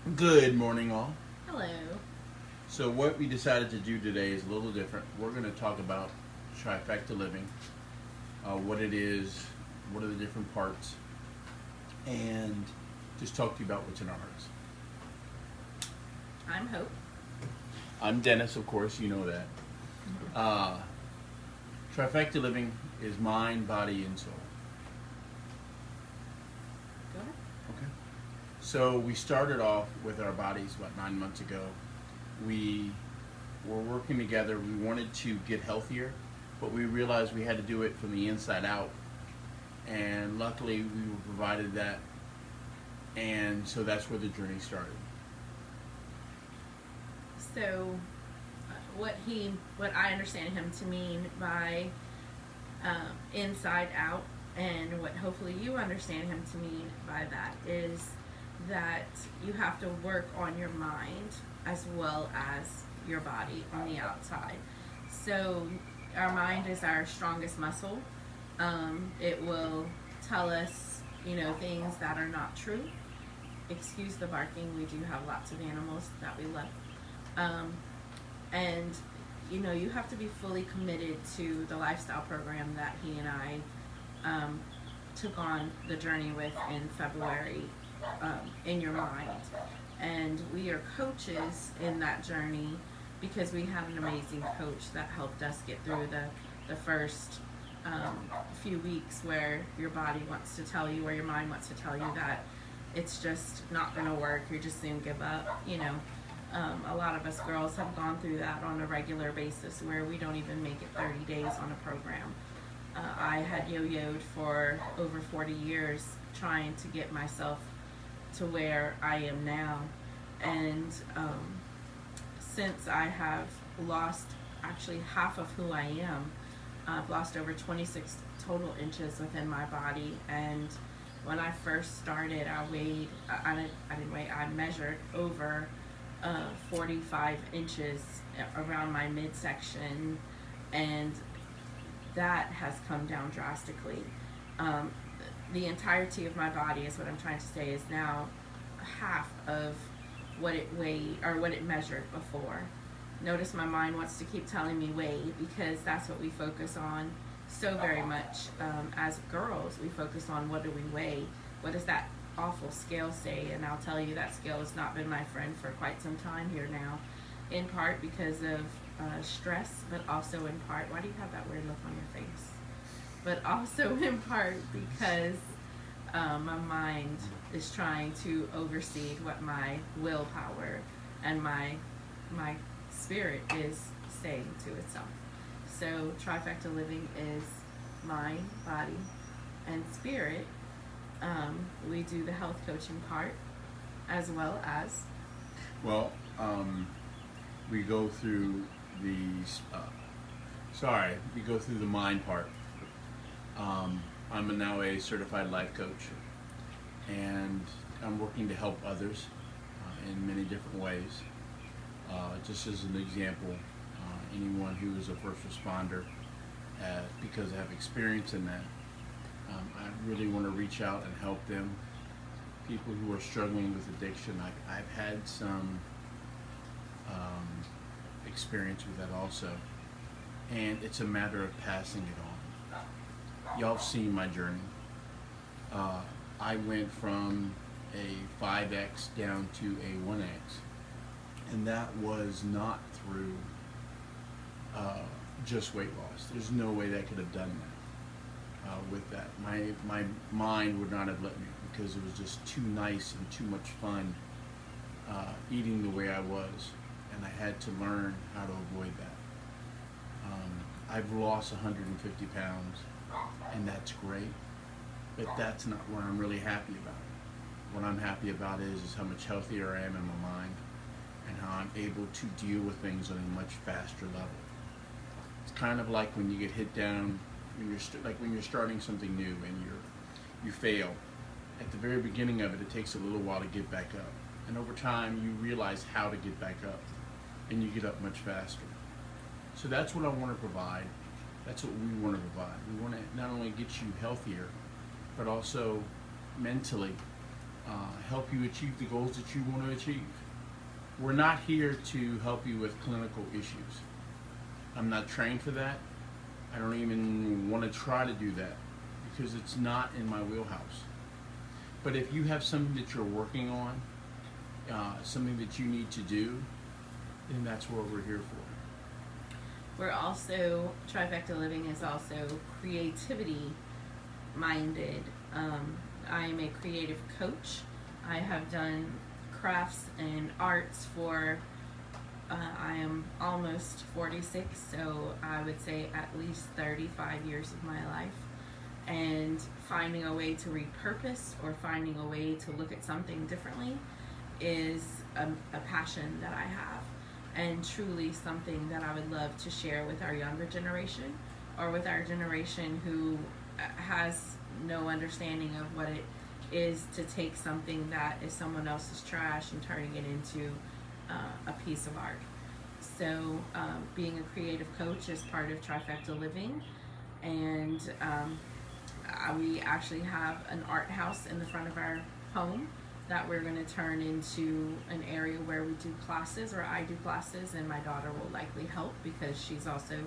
Good morning, all. Hello. So, what we decided to do today is a little different. We're going to talk about trifecta living, what it is, what are the different parts, and just talk to you about what's in our hearts. I'm Hope. I'm Dennis, of course, you know that. Uh, trifecta living is mind, body, and soul. Go ahead. Okay. So, we started off with our bodies about 9 months ago. We were working together. We wanted to get healthier, but we realized we had to do it from the inside out. And luckily, we were provided that. And so that's where the journey started. So, what I understand him to mean by inside out, and what hopefully you understand him to mean by that is that you have to work on your mind as well as your body on the outside. So, our mind is our strongest muscle. It will tell us, things that are not true. Excuse the barking. We do have lots of animals that we love. And you have to be fully committed to the lifestyle program that he and I took on the journey with in February, in your mind. And we are coaches in that journey because we had an amazing coach that helped us get through the first few weeks where your body wants to tell you, or your mind wants to tell you that it's just not going to work, you're just going to give up. A lot of us girls have gone through that on a regular basis where we don't even make it 30 days on a program. I had yo-yoed for over 40 years trying to get myself to where I am now. And since I have lost actually half of who I am, I've lost over 26 total inches within my body. And when I first started, I weighed, I didn't weigh, I measured over 45 inches around my midsection, and that has come down drastically. The entirety of my body, is what I'm trying to say, is now half of what it weighed or what it measured before. Notice my mind wants to keep telling me weigh, because that's what we focus on so very much. As girls, we focus on what do we weigh, what does that awful scale say, and I'll tell you that scale has not been my friend for quite some time here now, in part because of stress, but also in part, why do you have that weird look on your face? But also in part because my mind is trying to oversee what my willpower and my spirit is saying to itself. So trifecta living is mind, body, and spirit. We do the health coaching part as well as. Well, we go through the we go through the mind part. I'm now a certified life coach, and I'm working to help others in many different ways. Just as an example, anyone who is a first responder, because I have experience in that, I really want to reach out and help them. People who are struggling with addiction, I've had some experience with that also, and it's a matter of passing it on. Y'all have seen my journey. I went from a 5X down to a 1X, and that was not through just weight loss. There's no way that could have done that. With that, my mind would not have let me, because it was just too nice and too much fun eating the way I was, and I had to learn how to avoid that. I've lost 150 pounds, and that's great, but that's not what I'm really happy about. What I'm happy about is how much healthier I am in my mind, and how I'm able to deal with things on a much faster level. It's kind of like when you get hit down, when you're starting something new and you fail. At the very beginning of it, it takes a little while to get back up, and over time you realize how to get back up, and you get up much faster. So that's what I want to provide. That's what we want to provide. We want to not only get you healthier, but also mentally help you achieve the goals that you want to achieve. We're not here to help you with clinical issues. I'm not trained for that. I don't even want to try to do that because it's not in my wheelhouse. But if you have something that you're working on, something that you need to do, then that's what we're here for. We're also, Trifecta Living is also creativity minded. I am a creative coach. I have done crafts and arts for, I am almost 46, so I would say at least 35 years of my life. And finding a way to repurpose or finding a way to look at something differently is a passion that I have, and truly something that I would love to share with our younger generation, or with our generation who has no understanding of what it is to take something that is someone else's trash and turning it into a piece of art. So being a creative coach is part of Trifecta Living, and we actually have an art house in the front of our home that we're going to turn into an area where we do classes, or I do classes, and my daughter will likely help because she's also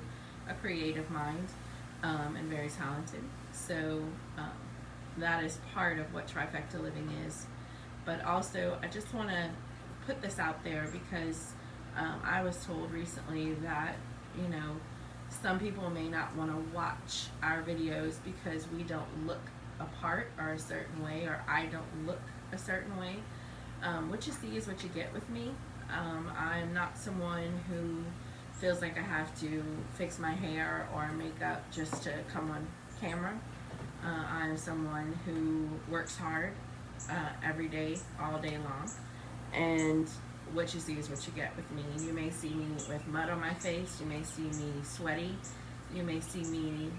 a creative mind and very talented. So that is part of what Trifecta Living is. But also, I just want to put this out there because I was told recently that, you know, some people may not want to watch our videos because we don't look a part or a certain way, or I don't look a certain way. What you see is what you get with me. I'm not someone who feels like I have to fix my hair or makeup just to come on camera. I'm someone who works hard every day, all day long. And what you see is what you get with me. You may see me with mud on my face. You may see me sweaty. You may see me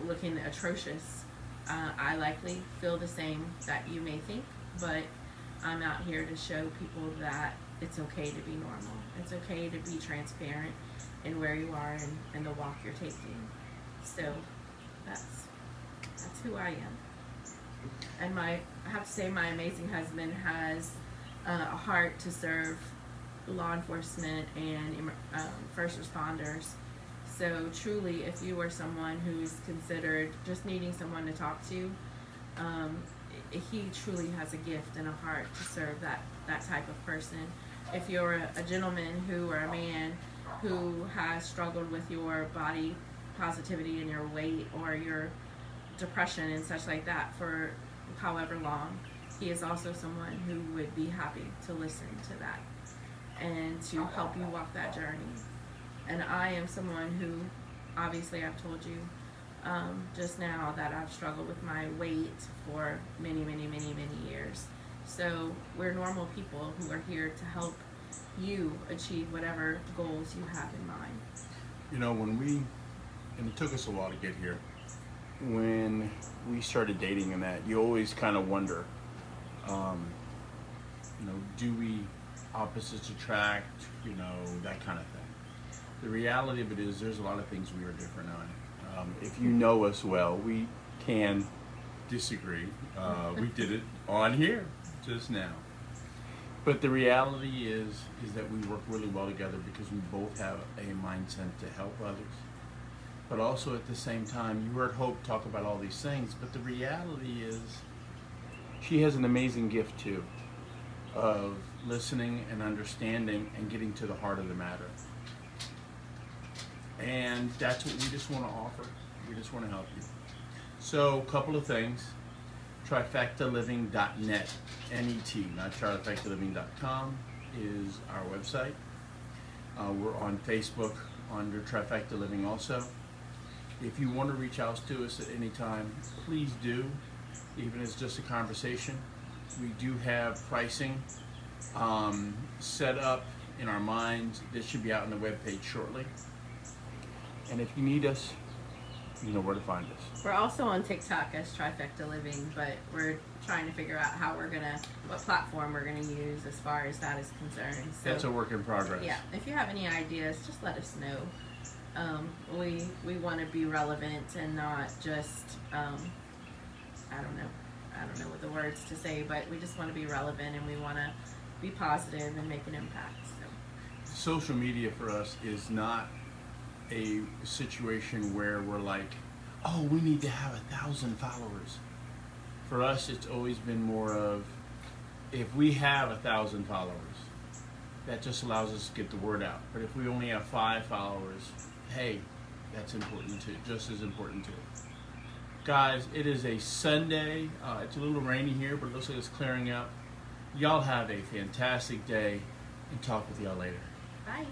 looking atrocious. I likely feel the same that you may think, but I'm out here to show people that it's okay to be normal. It's okay to be transparent in where you are and the walk you're taking. So that's who I am. And I have to say, my amazing husband has a heart to serve law enforcement and first responders. So truly, if you are someone who's considered just needing someone to talk to, he truly has a gift and a heart to serve that type of person. If you're a gentleman or a man who has struggled with your body positivity and your weight or your depression and such like that for however long, he is also someone who would be happy to listen to that and to help you walk that journey. And I am someone who, obviously I've told you just now that I've struggled with my weight for many, many, many, many years. So we're normal people who are here to help you achieve whatever goals you have in mind. You know, and it took us a while to get here, when we started dating and that, you always kind of wonder, you know, do we opposites attract, you know, that kind of thing. The reality of it is there's a lot of things we are different on. If you know us well, we can disagree. We did it on here just now. But the reality is that we work really well together because we both have a mindset to help others. But also at the same time, you heard Hope talk about all these things, but the reality is she has an amazing gift too of listening and understanding and getting to the heart of the matter. And that's what we just want to offer. We just want to help you. So, a couple of things. Trifectaliving.net, N-E-T, not trifectaliving.com, is our website. We're on Facebook under Trifecta Living also. If you want to reach out to us at any time, please do, even if it's just a conversation. We do have pricing set up in our minds. This should be out on the webpage shortly. And if you need us, you know where to find us. We're also on TikTok as Trifecta Living, but we're trying to figure out what platform we're gonna use as far as that is concerned. So, that's a work in progress. Yeah, if you have any ideas, just let us know. We want to be relevant and not just I don't know, I don't know what the words to say, but we just want to be relevant and we want to be positive and make an impact. So. Social media for us is not a situation where we're like, oh, we need to have 1,000 followers. For us, it's always been more of, if we have 1,000 followers, that just allows us to get the word out. But if we only have 5 followers, hey, that's important too, just as important too. Guys, it is a Sunday. It's a little rainy here, but it looks like it's clearing up. Y'all have a fantastic day, and talk with y'all later. Bye.